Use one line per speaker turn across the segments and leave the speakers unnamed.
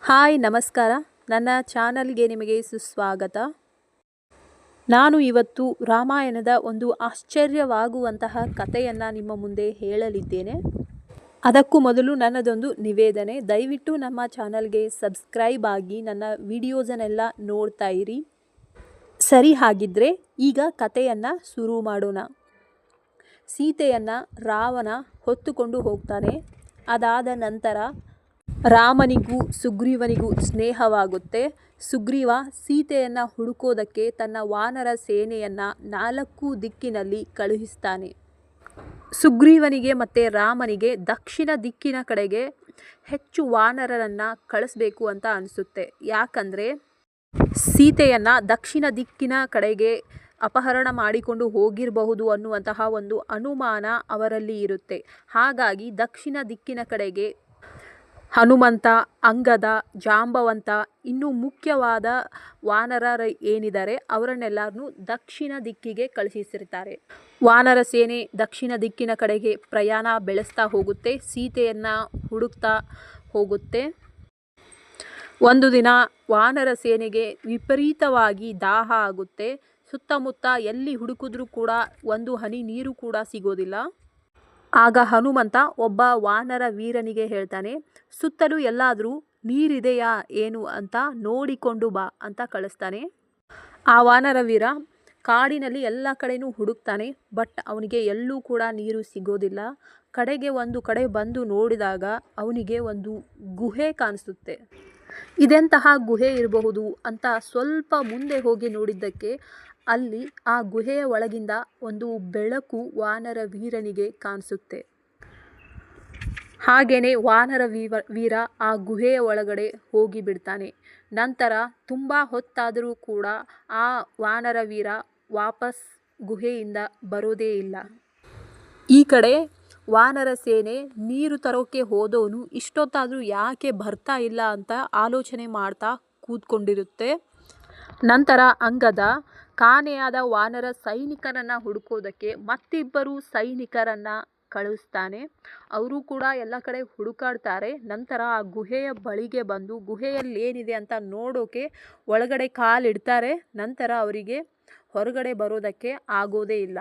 Hi ನಮಸ್ಕಾರ. ನನ್ನ ಚಾನಲ್ಗೆ ನಿಮಗೆ ಸುಸ್ವಾಗತ. ನಾನು ಇವತ್ತು ರಾಮಾಯಣದ ಒಂದು ಆಶ್ಚರ್ಯವಾಗುವಂತಹ ಕಥೆಯನ್ನು ನಿಮ್ಮ ಮುಂದೆ ಹೇಳಲಿದ್ದೇನೆ. ಅದಕ್ಕೂ ಮೊದಲು ನನ್ನದೊಂದು ನಿವೇದನೆ, ದಯವಿಟ್ಟು ನಮ್ಮ ಚಾನಲ್ಗೆ ಸಬ್ಸ್ಕ್ರೈಬ್ ಆಗಿ ನನ್ನ ವಿಡಿಯೋಸನ್ನೆಲ್ಲ ನೋಡ್ತಾ ಇರಿ. ಸರಿ, ಹಾಗಿದ್ರೆ ಈಗ ಕಥೆಯನ್ನು ಶುರು ಮಾಡೋಣ. ಸೀತೆಯನ್ನು ರಾವಣ ಹೊತ್ತುಕೊಂಡು ಹೋಗ್ತಾನೆ. ಅದಾದ ನಂತರ ರಾಮನಿಗೂ ಸುಗ್ರೀವನಿಗೂ ಸ್ನೇಹವಾಗುತ್ತೆ. ಸುಗ್ರೀವ ಸೀತೆಯನ್ನು ಹುಡುಕೋದಕ್ಕೆ ತನ್ನ ವಾನರ ಸೇನೆಯನ್ನು 4 ದಿಕ್ಕಿನಲ್ಲಿ ಕಳುಹಿಸ್ತಾನೆ. ಸುಗ್ರೀವನಿಗೆ ಮತ್ತು ರಾಮನಿಗೆ ದಕ್ಷಿಣ ದಿಕ್ಕಿನ ಕಡೆಗೆ ಹೆಚ್ಚು ವಾನರರನ್ನು ಕಳಿಸ್ಬೇಕು ಅಂತ ಅನಿಸುತ್ತೆ. ಯಾಕಂದರೆ ಸೀತೆಯನ್ನು ದಕ್ಷಿಣ ದಿಕ್ಕಿನ ಕಡೆಗೆ ಅಪಹರಣ ಮಾಡಿಕೊಂಡು ಹೋಗಿರಬಹುದು ಅನ್ನುವಂತಹ ಒಂದು ಅನುಮಾನ ಅವರಲ್ಲಿ ಇರುತ್ತೆ. ಹಾಗಾಗಿ ದಕ್ಷಿಣ ದಿಕ್ಕಿನ ಕಡೆಗೆ ಹನುಮಂತ, ಅಂಗದ, ಜಾಂಬವಂತ, ಇನ್ನೂ ಮುಖ್ಯವಾದ ವಾನರರು ಏನಿದ್ದಾರೆ ಅವರನ್ನೆಲ್ಲರನ್ನೂ ದಕ್ಷಿಣ ದಿಕ್ಕಿಗೆ ಕಳುಹಿಸಿರ್ತಾರೆ. ವಾನರ ಸೇನೆ ದಕ್ಷಿಣ ದಿಕ್ಕಿನ ಕಡೆಗೆ ಪ್ರಯಾಣ ಬೆಳೆಸ್ತಾ ಹೋಗುತ್ತೆ, ಸೀತೆಯನ್ನು ಹುಡುಕ್ತಾ ಹೋಗುತ್ತೆ. ಒಂದು ದಿನ ವಾನರ ಸೇನೆಗೆ ವಿಪರೀತವಾಗಿ ದಾಹ ಆಗುತ್ತೆ. ಸುತ್ತಮುತ್ತ ಎಲ್ಲಿ ಹುಡುಕಿದ್ರೂ ಕೂಡ ಒಂದು ಹನಿ ನೀರು ಕೂಡ ಸಿಗೋದಿಲ್ಲ. ಆಗ ಹನುಮಂತ ಒಬ್ಬ ವಾನರ ವೀರನಿಗೆ ಹೇಳ್ತಾನೆ, ಸುತ್ತಲೂ ಎಲ್ಲಾದರೂ ನೀರಿದೆಯಾ ಏನು ಅಂತ ನೋಡಿಕೊಂಡು ಬಾ ಅಂತ ಕಳಿಸ್ತಾನೆ. ಆ ವಾನರ ವೀರ ಕಾಡಿನಲ್ಲಿ ಎಲ್ಲ ಕಡೆನೂ ಹುಡುಕ್ತಾನೆ, ಬಟ್ ಅವನಿಗೆ ಎಲ್ಲೂ ಕೂಡ ನೀರು ಸಿಗೋದಿಲ್ಲ. ಕಡೆಗೆ ಒಂದು ಕಡೆ ಬಂದು ನೋಡಿದಾಗ ಅವನಿಗೆ ಒಂದು ಗುಹೆ ಕಾಣಿಸುತ್ತೆ. ಇದೆಂತಹ ಗುಹೆ ಇರಬಹುದು ಅಂತ ಸ್ವಲ್ಪ ಮುಂದೆ ಹೋಗಿ ನೋಡಿದ್ದಕ್ಕೆ ಅಲ್ಲಿ ಆ ಗುಹೆಯ ಒಳಗಿಂದ ಒಂದು ಬೆಳಕು ವಾನರ ವೀರನಿಗೆ ಕಾಣಿಸುತ್ತೆ. ಹಾಗೆಯೇ ವಾನರ ವೀರ ಆ ಗುಹೆಯ ಒಳಗಡೆ ಹೋಗಿ ಬಿಡ್ತಾನೆ. ನಂತರ ತುಂಬ ಹೊತ್ತಾದರೂ ಕೂಡ ಆ ವಾನರ ವೀರ ವಾಪಸ್ ಗುಹೆಯಿಂದ ಬರೋದೇ ಇಲ್ಲ. ಈ ಕಡೆ ವಾನರ ಸೇನೆ ನೀರು ತರೋಕ್ಕೆ ಹೋದವನು ಇಷ್ಟೊತ್ತಾದರೂ ಯಾಕೆ ಬರ್ತಾ ಇಲ್ಲ ಅಂತ ಆಲೋಚನೆ ಮಾಡ್ತಾ ಕೂತ್ಕೊಂಡಿರುತ್ತೆ. ನಂತರ ಅಂಗದ ಕಾಣೆಯಾದ ವಾನರ ಸೈನಿಕರನ್ನು ಹುಡುಕೋದಕ್ಕೆ ಮತ್ತಿಬ್ಬರು ಸೈನಿಕರನ್ನು ಕಳಿಸ್ತಾನೆ. ಅವರು ಕೂಡ ಎಲ್ಲ ಕಡೆ ಹುಡುಕಾಡ್ತಾರೆ. ನಂತರ ಆ ಗುಹೆಯ ಬಳಿಗೆ ಬಂದು ಗುಹೆಯಲ್ಲಿ ಏನಿದೆ ಅಂತ ನೋಡೋಕೆ ಒಳಗಡೆ ಕಾಲಿಡ್ತಾರೆ. ನಂತರ ಅವರಿಗೆ ಹೊರಗಡೆ ಬರೋದಕ್ಕೆ ಆಗೋದೇ ಇಲ್ಲ.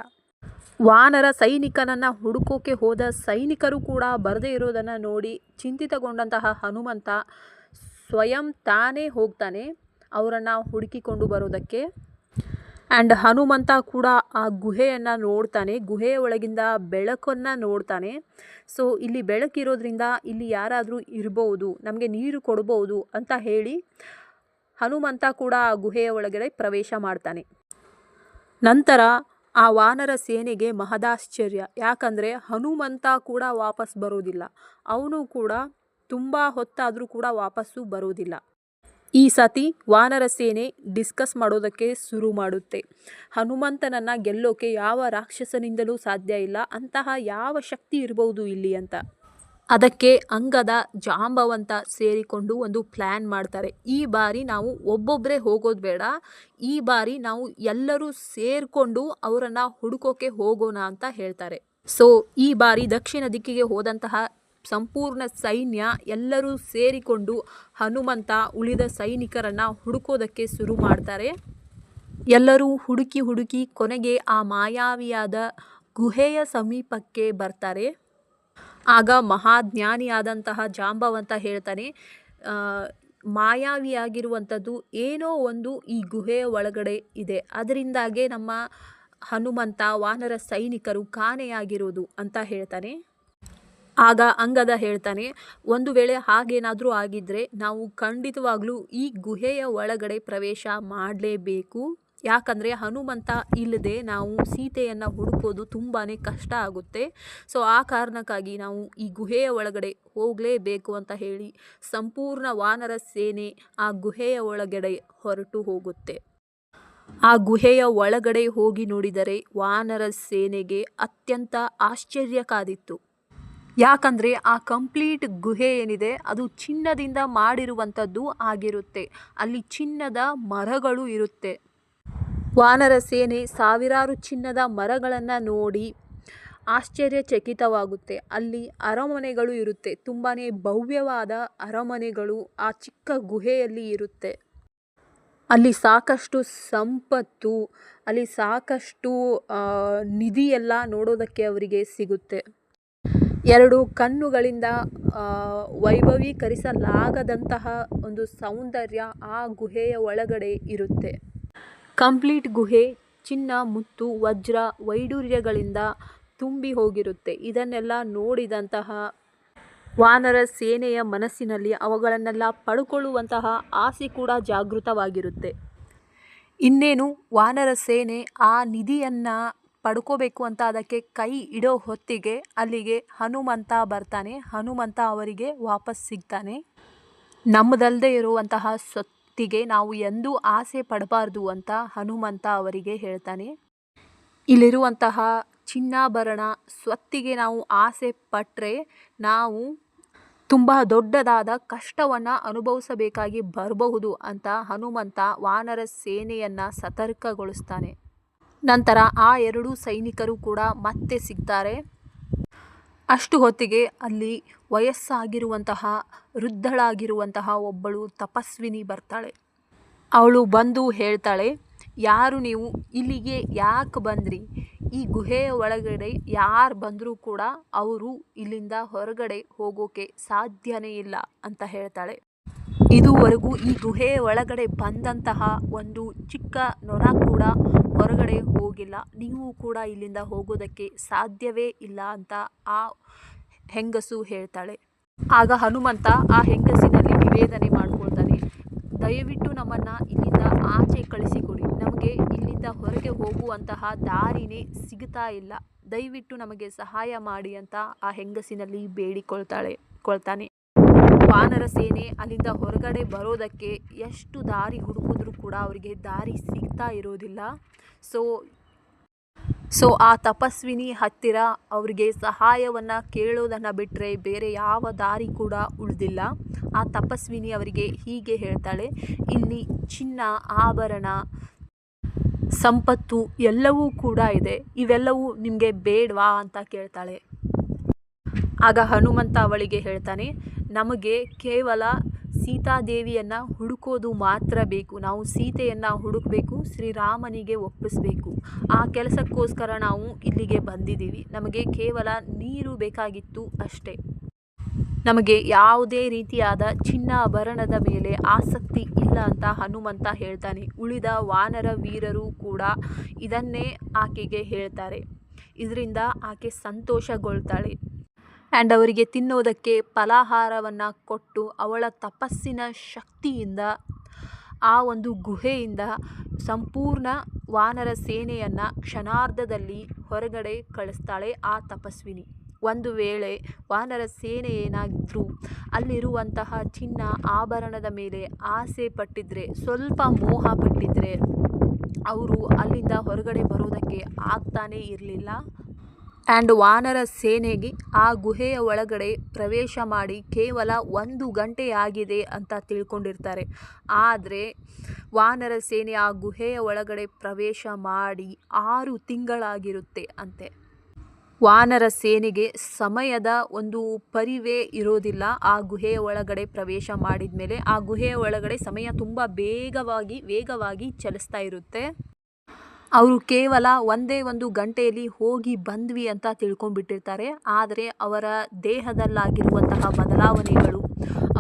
ವಾನರ ಸೈನಿಕನನ್ನು ಹುಡುಕೋಕೆ ಹೋದ ಸೈನಿಕರು ಕೂಡ ಬರದೇ ಇರೋದನ್ನು ನೋಡಿ ಚಿಂತಿತಗೊಂಡಂತಹ ಹನುಮಂತ ಸ್ವಯಂ ತಾನೇ ಹೋಗ್ತಾನೆ ಅವರನ್ನು ಹುಡುಕಿಕೊಂಡು ಬರೋದಕ್ಕೆ. ಆ್ಯಂಡ್ ಹನುಮಂತ ಕೂಡ ಆ ಗುಹೆಯನ್ನು ನೋಡ್ತಾನೆ, ಗುಹೆಯ ಒಳಗಿಂದ ಬೆಳಕನ್ನು ನೋಡ್ತಾನೆ. ಸೊ ಇಲ್ಲಿ ಬೆಳಕಿರೋದ್ರಿಂದ ಇಲ್ಲಿ ಯಾರಾದರೂ ಇರ್ಬೋದು, ನಮಗೆ ನೀರು ಕೊಡ್ಬೋದು ಅಂತ ಹೇಳಿ ಹನುಮಂತ ಕೂಡ ಆ ಗುಹೆಯ ಒಳಗಡೆ ಪ್ರವೇಶ ಮಾಡ್ತಾನೆ. ನಂತರ ಆ ವಾನರ ಸೇನೆಗೆ ಮಹದಾಶ್ಚರ್ಯ, ಯಾಕಂದರೆ ಹನುಮಂತ ಕೂಡ ವಾಪಸ್ ಬರೋದಿಲ್ಲ. ಅವನು ಕೂಡ ತುಂಬ ಹೊತ್ತಾದರೂ ಕೂಡ ವಾಪಸ್ಸು ಬರೋದಿಲ್ಲ. ಈ ಸತಿ ವಾನರ ಸೇನೆ ಡಿಸ್ಕಸ್ ಮಾಡೋದಕ್ಕೆ ಶುರು ಮಾಡುತ್ತೆ. ಹನುಮಂತನನ್ನು ಗೆಲ್ಲೋಕೆ ಯಾವ ರಾಕ್ಷಸನಿಂದಲೂ ಸಾಧ್ಯ ಇಲ್ಲ, ಅಂತಹ ಯಾವ ಶಕ್ತಿ ಇರಬಹುದು ಇಲ್ಲಿ ಅಂತ. ಅದಕ್ಕೆ ಅಂಗದ, ಜಾಂಬವಂತ ಸೇರಿಕೊಂಡು ಒಂದು ಪ್ಲ್ಯಾನ್ ಮಾಡ್ತಾರೆ. ಈ ಬಾರಿ ನಾವು ಒಬ್ಬೊಬ್ಬರೇ ಹೋಗೋದು ಬೇಡ, ಈ ಬಾರಿ ನಾವು ಎಲ್ಲರೂ ಸೇರಿಕೊಂಡು ಅವರನ್ನು ಹುಡುಕೋಕೆ ಹೋಗೋಣ ಅಂತ ಹೇಳ್ತಾರೆ. ಸೊ ಈ ಬಾರಿ ದಕ್ಷಿಣ ದಿಕ್ಕಿಗೆ ಹೋದಂತಹ ಸಂಪೂರ್ಣ ಸೈನ್ಯ ಎಲ್ಲರೂ ಸೇರಿಕೊಂಡು ಹನುಮಂತ ಉಳಿದ ಸೈನಿಕರನ್ನು ಹುಡುಕೋದಕ್ಕೆ ಶುರು ಮಾಡ್ತಾರೆ. ಎಲ್ಲರೂ ಹುಡುಕಿ ಕೊನೆಗೆ ಆ ಮಾಯಾವಿಯಾದ ಗುಹೆಯ ಸಮೀಪಕ್ಕೆ ಬರ್ತಾರೆ. ಆಗ ಮಹಾಜ್ಞಾನಿಯಾದಂತಹ ಜಾಂಬವಂತ ಹೇಳ್ತಾನೆ, ಮಾಯಾವಿಯಾಗಿರುವಂಥದ್ದು ಏನೋ ಒಂದು ಈ ಗುಹೆಯ ಒಳಗಡೆ ಇದೆ, ಅದರಿಂದಾಗೆ ನಮ್ಮ ಹನುಮಂತ ವಾನರ ಸೈನಿಕರು ಕಾಣೆಯಾಗಿರೋದು ಅಂತ ಹೇಳ್ತಾನೆ. ಆಗ ಅಂಗದ ಹೇಳ್ತಾನೆ, ಒಂದು ವೇಳೆ ಹಾಗೇನಾದರೂ ಆಗಿದ್ದರೆ ನಾವು ಖಂಡಿತವಾಗ್ಲೂ ಈ ಗುಹೆಯ ಒಳಗಡೆ ಪ್ರವೇಶ ಮಾಡಲೇಬೇಕು. ಯಾಕಂದರೆ ಹನುಮಂತ ಇಲ್ಲದೆ ನಾವು ಸೀತೆಯನ್ನು ಹುಡುಕೋದು ತುಂಬಾ ಕಷ್ಟ ಆಗುತ್ತೆ. ಸೊ ಆ ಕಾರಣಕ್ಕಾಗಿ ನಾವು ಈ ಗುಹೆಯ ಒಳಗಡೆ ಹೋಗಲೇಬೇಕು ಅಂತ ಹೇಳಿ ಸಂಪೂರ್ಣ ವಾನರ ಸೇನೆ ಆ ಗುಹೆಯ ಒಳಗಡೆ ಹೊರಟು ಹೋಗುತ್ತೆ. ಆ ಗುಹೆಯ ಒಳಗಡೆ ಹೋಗಿ ನೋಡಿದರೆ ವಾನರ ಸೇನೆಗೆ ಅತ್ಯಂತ ಆಶ್ಚರ್ಯ ಕಾದಿತ್ತು. ಯಾಕಂದರೆ ಆ ಕಂಪ್ಲೀಟ್ ಗುಹೆ ಏನಿದೆ ಅದು ಚಿನ್ನದಿಂದ ಮಾಡಿರುವಂಥದ್ದು ಆಗಿರುತ್ತೆ. ಅಲ್ಲಿ ಚಿನ್ನದ ಮರಗಳು ಇರುತ್ತೆ. ವಾನರ ಸೇನೆ ಸಾವಿರಾರು ಚಿನ್ನದ ಮರಗಳನ್ನು ನೋಡಿ ಆಶ್ಚರ್ಯಚಕಿತವಾಗುತ್ತೆ. ಅಲ್ಲಿ ಅರಮನೆಗಳು ಇರುತ್ತೆ, ತುಂಬಾ ಭವ್ಯವಾದ ಅರಮನೆಗಳು ಆ ಚಿಕ್ಕ ಗುಹೆಯಲ್ಲಿ ಇರುತ್ತೆ. ಅಲ್ಲಿ ಸಾಕಷ್ಟು ಸಂಪತ್ತು, ಅಲ್ಲಿ ಸಾಕಷ್ಟು ನಿಧಿಯೆಲ್ಲ ನೋಡೋದಕ್ಕೆ ಅವರಿಗೆ ಸಿಗುತ್ತೆ. ಎರಡು ಕಣ್ಣುಗಳಿಂದ ವೈಭವೀಕರಿಸಲಾಗದಂತಹ ಒಂದು ಸೌಂದರ್ಯ ಆ ಗುಹೆಯ ಒಳಗಡೆ ಇರುತ್ತೆ. ಕಂಪ್ಲೀಟ್ ಗುಹೆ ಚಿನ್ನ, ಮುತ್ತು, ವಜ್ರ, ವೈಡೂರ್ಯಗಳಿಂದ ತುಂಬಿ ಹೋಗಿರುತ್ತೆ. ಇದನ್ನೆಲ್ಲ ನೋಡಿದಂತಹ ವಾನರ ಸೇನೆಯ ಮನಸ್ಸಿನಲ್ಲಿ ಅವುಗಳನ್ನೆಲ್ಲ ಪಡ್ಕೊಳ್ಳುವಂತಹ ಆಸೆ ಕೂಡ ಜಾಗೃತವಾಗಿರುತ್ತೆ. ಇನ್ನೇನು ವಾನರ ಸೇನೆ ಆ ನಿಧಿಯನ್ನು ಪಡ್ಕೋಬೇಕು ಅಂತ ಅದಕ್ಕೆ ಕೈ ಇಡೋ ಹೊತ್ತಿಗೆ ಅಲ್ಲಿಗೆ ಹನುಮಂತ ಬರ್ತಾನೆ. ಹನುಮಂತ ಅವರಿಗೆ ವಾಪಸ್ ಸಿಗ್ತಾನೆ. ನಮ್ಮದಲ್ಲದೆ ಇರುವಂತಹ ಸೊತ್ತಿಗೆ ನಾವು ಎಂದೂ ಆಸೆ ಪಡಬಾರ್ದು ಅಂತ ಹನುಮಂತ ಅವರಿಗೆ ಹೇಳ್ತಾನೆ. ಇಲ್ಲಿರುವಂತಹ ಚಿನ್ನಾಭರಣ ಸ್ವತ್ತಿಗೆ ನಾವು ಆಸೆ ಪಟ್ಟರೆ ನಾವು ತುಂಬ ದೊಡ್ಡದಾದ ಕಷ್ಟವನ್ನು ಅನುಭವಿಸಬೇಕಾಗಿ ಬರಬಹುದು ಅಂತ ಹನುಮಂತ ವಾನರ ಸೇನೆಯನ್ನು ಸತರ್ಕಗೊಳಿಸ್ತಾನೆ. ನಂತರ ಆ ಎರಡೂ ಸೈನಿಕರು ಕೂಡ ಮತ್ತೆ ಸಿಗ್ತಾರೆ. ಅಷ್ಟು ಹೊತ್ತಿಗೆ ಅಲ್ಲಿ ವಯಸ್ಸಾಗಿರುವಂತಹ ವೃದ್ಧಳಾಗಿರುವಂತಹ ಒಬ್ಬಳು ತಪಸ್ವಿನಿ ಬರ್ತಾಳೆ. ಅವಳು ಬಂದು ಹೇಳ್ತಾಳೆ, ಯಾರು ನೀವು, ಇಲ್ಲಿಗೆ ಯಾಕೆ ಬಂದ್ರಿ? ಈ ಗುಹೆಯ ಒಳಗಡೆ ಯಾರು ಬಂದರೂ ಕೂಡ ಅವರು ಇಲ್ಲಿಂದ ಹೊರಗಡೆ ಹೋಗೋಕೆ ಸಾಧ್ಯನೇ ಇಲ್ಲ ಅಂತ ಹೇಳ್ತಾಳೆ. ಇದುವರೆಗೂ ಈ ಗುಹೆಯ ಒಳಗಡೆ ಬಂದಂತಹ ಒಂದು ಚಿಕ್ಕ ನೊಣ ಕೂಡ ಹೊರಗಡೆ ಹೋಗಿಲ್ಲ. ನೀವು ಕೂಡ ಇಲ್ಲಿಂದ ಹೋಗೋದಕ್ಕೆ ಸಾಧ್ಯವೇ ಇಲ್ಲ ಅಂತ ಆ ಹೆಂಗಸು ಹೇಳ್ತಾಳೆ. ಆಗ ಹನುಮಂತ ಆ ಹೆಂಗಸಿನಲ್ಲಿ ನಿವೇದನೆ ಮಾಡ್ಕೊಳ್ತಾನೆ, ದಯವಿಟ್ಟು ನಮ್ಮನ್ನು ಇಲ್ಲಿಂದ ಆಚೆ ಕಳಿಸಿಕೊಡಿ. ನಮಗೆ ಇಲ್ಲಿಂದ ಹೊರಗೆ ಹೋಗುವಂತಹ ದಾರಿನೇ ಸಿಗ್ತಾ ಇಲ್ಲ. ದಯವಿಟ್ಟು ನಮಗೆ ಸಹಾಯ ಮಾಡಿ ಅಂತ ಆ ಹೆಂಗಸಿನಲ್ಲಿ ಬೇಡಿಕೊಳ್ತಾನೆ. ವಾನರ ಸೇನೆ ಅಲ್ಲಿಂದ ಹೊರಗಡೆ ಬರೋದಕ್ಕೆ ಎಷ್ಟು ದಾರಿ ಹುಡುಕಿದ್ರೂ ಕೂಡ ಅವರಿಗೆ ದಾರಿ ಸಿಗ್ತಾ ಇರೋದಿಲ್ಲ. ಸೊ ಆ ತಪಸ್ವಿನಿ ಹತ್ತಿರ ಅವರಿಗೆ ಸಹಾಯವನ್ನು ಕೇಳೋದನ್ನು ಬಿಟ್ಟರೆ ಬೇರೆ ಯಾವ ದಾರಿ ಕೂಡ ಉಳಿದಿಲ್ಲ. ಆ ತಪಸ್ವಿನಿ ಅವರಿಗೆ ಹೀಗೆ ಹೇಳ್ತಾಳೆ, ಇಲ್ಲಿ ಚಿನ್ನ, ಆಭರಣ, ಸಂಪತ್ತು ಎಲ್ಲವೂ ಕೂಡ ಇದೆ. ಇವೆಲ್ಲವೂ ನಿಮಗೆ ಬೇಡವಾ ಅಂತ ಕೇಳ್ತಾಳೆ. ಆಗ ಹನುಮಂತ ಅವಳಿಗೆ ಹೇಳ್ತಾನೆ, ನಮಗೆ ಕೇವಲ ಸೀತಾದೇವಿಯನ್ನು ಹುಡುಕೋದು ಮಾತ್ರ ಬೇಕು. ನಾವು ಸೀತೆಯನ್ನು ಹುಡುಕಬೇಕು, ಶ್ರೀರಾಮನಿಗೆ ಒಪ್ಪಿಸಬೇಕು. ಆ ಕೆಲಸಕ್ಕೋಸ್ಕರ ನಾವು ಇಲ್ಲಿಗೆ ಬಂದಿದ್ದೀವಿ. ನಮಗೆ ಕೇವಲ ನೀರು ಬೇಕಾಗಿತ್ತು ಅಷ್ಟೇ. ನಮಗೆ ಯಾವುದೇ ರೀತಿಯಾದ ಚಿನ್ನಾಭರಣದ ಮೇಲೆ ಆಸಕ್ತಿ ಇಲ್ಲ ಅಂತ ಹನುಮಂತ ಹೇಳ್ತಾನೆ. ಉಳಿದ ವಾನರ ವೀರರು ಕೂಡ ಇದನ್ನೇ ಆಕೆಗೆ ಹೇಳ್ತಾರೆ. ಇದರಿಂದ ಆಕೆ ಸಂತೋಷಗೊಳ್ತಾಳೆ. ಆ್ಯಂಡ್ ಅವರಿಗೆ ತಿನ್ನೋದಕ್ಕೆ ಫಲಾಹಾರವನ್ನು ಕೊಟ್ಟು ಅವಳ ತಪಸ್ಸಿನ ಶಕ್ತಿಯಿಂದ ಆ ಒಂದು ಗುಹೆಯಿಂದ ಸಂಪೂರ್ಣ ವಾನರ ಸೇನೆಯನ್ನು ಕ್ಷಣಾರ್ಧದಲ್ಲಿ ಹೊರಗಡೆ ಕಳಿಸ್ತಾಳೆ ಆ ತಪಸ್ವಿನಿ. ಒಂದು ವೇಳೆ ವಾನರ ಸೇನೆ ಏನಾದರೂ ಅಲ್ಲಿರುವಂತಹ ಚಿನ್ನ, ಆಭರಣದ ಮೇಲೆ ಆಸೆ ಪಟ್ಟಿದ್ರೆ, ಸ್ವಲ್ಪ ಮೋಹ ಪಟ್ಟಿದ್ರೆ ಅವರು ಅಲ್ಲಿಂದ ಹೊರಗಡೆ ಬರೋದಕ್ಕೆ ಆಗ್ತಾನೇ ಇರಲಿಲ್ಲ. ಆ್ಯಂಡ್ ವಾನರ ಸೇನೆಗೆ ಆ ಗುಹೆಯ ಒಳಗಡೆ ಪ್ರವೇಶ ಮಾಡಿ ಕೇವಲ 1 ಗಂಟೆ ಆಗಿದೆ ಅಂತ ತಿಳ್ಕೊಂಡಿರ್ತಾರೆ. ಆದರೆ ವಾನರ ಸೇನೆ ಆ ಗುಹೆಯ ಒಳಗಡೆ ಪ್ರವೇಶ ಮಾಡಿ 6 ತಿಂಗಳಾಗಿರುತ್ತೆ ಅಂತೆ. ವಾನರ ಸೇನೆಗೆ ಸಮಯದ ಒಂದು ಪರಿವೇ ಇರೋದಿಲ್ಲ. ಆ ಗುಹೆಯ ಒಳಗಡೆ ಪ್ರವೇಶ ಮಾಡಿದ ಮೇಲೆ ಆ ಗುಹೆಯ ಒಳಗಡೆ ಸಮಯ ತುಂಬ ವೇಗವಾಗಿ ಚಲಿಸ್ತಾ ಇರುತ್ತೆ. ಅವರು ಕೇವಲ ಒಂದೇ 1 ಗಂಟೆಯಲ್ಲಿ ಹೋಗಿ ಬಂದ್ವಿ ಅಂತ ತಿಳ್ಕೊಂಡ್ಬಿಟ್ಟಿರ್ತಾರೆ. ಆದರೆ ಅವರ ದೇಹದಲ್ಲಾಗಿರುವಂತಹ ಬದಲಾವಣೆಗಳು,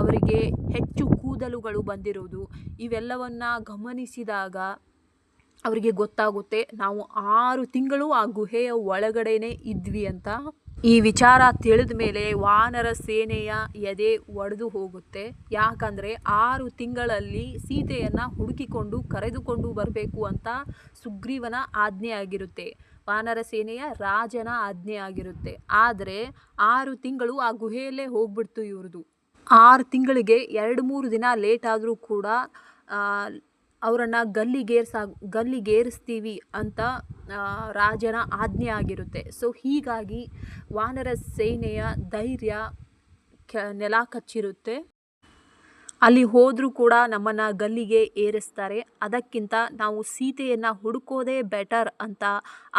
ಅವರಿಗೆ ಹೆಚ್ಚು ಕೂದಲುಗಳು ಬಂದಿರುವುದು, ಇವೆಲ್ಲವನ್ನು ಗಮನಿಸಿದಾಗ ಅವರಿಗೆ ಗೊತ್ತಾಗುತ್ತೆ ನಾವು 6 ತಿಂಗಳು ಆ ಗುಹೆಯ ಒಳಗಡೆನೇ ಇದ್ವಿ ಅಂತ. ಈ ವಿಚಾರ ತಿಳಿದ ಮೇಲೆ ವಾನರ ಸೇನೆಯ ಎದೆ ಒಡೆದು ಹೋಗುತ್ತೆ. ಯಾಕಂದರೆ 6 ತಿಂಗಳಲ್ಲಿ ಸೀತೆಯನ್ನು ಹುಡುಕಿಕೊಂಡು ಕರೆದುಕೊಂಡು ಬರಬೇಕು ಅಂತ ಸುಗ್ರೀವನ ಆಜ್ಞೆ ಆಗಿರುತ್ತೆ, ವಾನರ ಸೇನೆಯ ರಾಜನ ಆಜ್ಞೆ ಆಗಿರುತ್ತೆ. ಆದರೆ 6 ತಿಂಗಳು ಆ ಗುಹೆಯಲ್ಲೇ ಹೋಗ್ಬಿಡ್ತು ಇವ್ರದ್ದು. 6 ತಿಂಗಳಿಗೆ 2-3 ದಿನ ಲೇಟ್ ಆದರೂ ಕೂಡ ಅವರನ್ನು ಗಲ್ಲಿಗೇರಿಸ್ತೀವಿ ಅಂತ ರಾಜನ ಆಜ್ಞೆ ಆಗಿರುತ್ತೆ. ಸೊ ಹೀಗಾಗಿ ವಾನರ ಸೇನೆಯ ಧೈರ್ಯ ನೆಲ ಕಚ್ಚಿರುತ್ತೆ. ಅಲ್ಲಿ ಹೋದರೂ ಕೂಡ ನಮ್ಮನ್ನು ಗಲ್ಲಿಗೆ ಏರಿಸ್ತಾರೆ. ಅದಕ್ಕಿಂತ ನಾವು ಸೀತೆಯನ್ನು ಹುಡುಕೋದೇ ಬೆಟರ್ ಅಂತ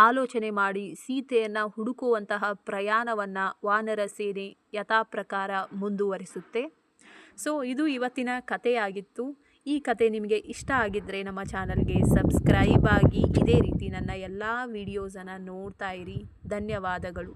ಆಲೋಚನೆ ಮಾಡಿ ಸೀತೆಯನ್ನು ಹುಡುಕುವಂತಹ ಪ್ರಯಾಣವನ್ನು ವಾನರ ಸೇನೆ ಯಥಾಪ್ರಕಾರ ಮುಂದುವರಿಸುತ್ತೆ. ಸೊ ಇದು ಇವತ್ತಿನ ಕಥೆಯಾಗಿತ್ತು. ಈ ಕತೆ ನಿಮಗೆ ಇಷ್ಟ ಆಗಿದ್ದರೆ ನಮ್ಮ ಚಾನಲ್ಗೆ ಸಬ್ಸ್ಕ್ರೈಬ್ ಆಗಿ ಇದೇ ರೀತಿ ನನ್ನ ಎಲ್ಲ ವೀಡಿಯೋಸನ್ನು ನೋಡ್ತಾ ಇರಿ. ಧನ್ಯವಾದಗಳು.